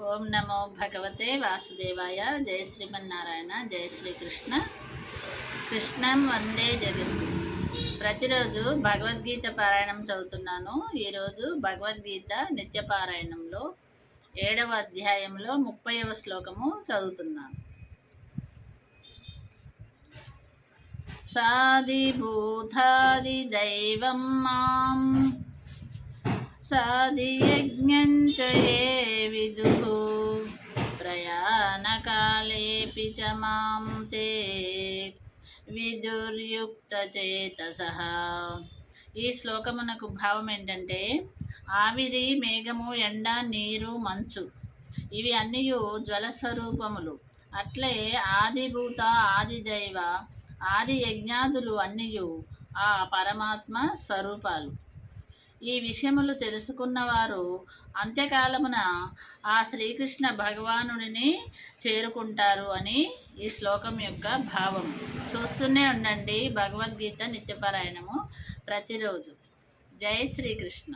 ఓం నమో భగవతే వాసుదేవాయ. జయ శ్రీమన్నారాయణ. జయ శ్రీకృష్ణ. కృష్ణం వందే జగద్గురు. ప్రతిరోజు భగవద్గీత పారాయణం చదువుతున్నాను. ఈరోజు భగవద్గీత నిత్య పారాయణంలో 7వ అధ్యాయంలో 30వ శ్లోకము చదువుతున్నాను. సాదిభూతాది దైవం మాం సాధియజ్ఞంచ ఏ విదుః ప్రయాణకాలేపి చ మాం తే విదుర్యుక్తచేతసః. ఈ శ్లోకమునకు భావం ఏంటంటే, ఆవిరి, మేఘము, ఎండ, నీరు, మంచు ఇవి అన్నీ జ్వలస్వరూపములు. అట్లే ఆదిభూత, ఆదిదైవ, ఆది యజ్ఞాదులు అన్నీ ఆ పరమాత్మ స్వరూపాలు. ఈ విషయములు తెలుసుకున్నవారు అంత్యకాలమున ఆ శ్రీకృష్ణ భగవానుడిని చేరుకుంటారు అని ఈ శ్లోకం యొక్క భావం. చూస్తూనే ఉండండి భగవద్గీత నిత్యపారాయణము ప్రతిరోజు. జై శ్రీకృష్ణ.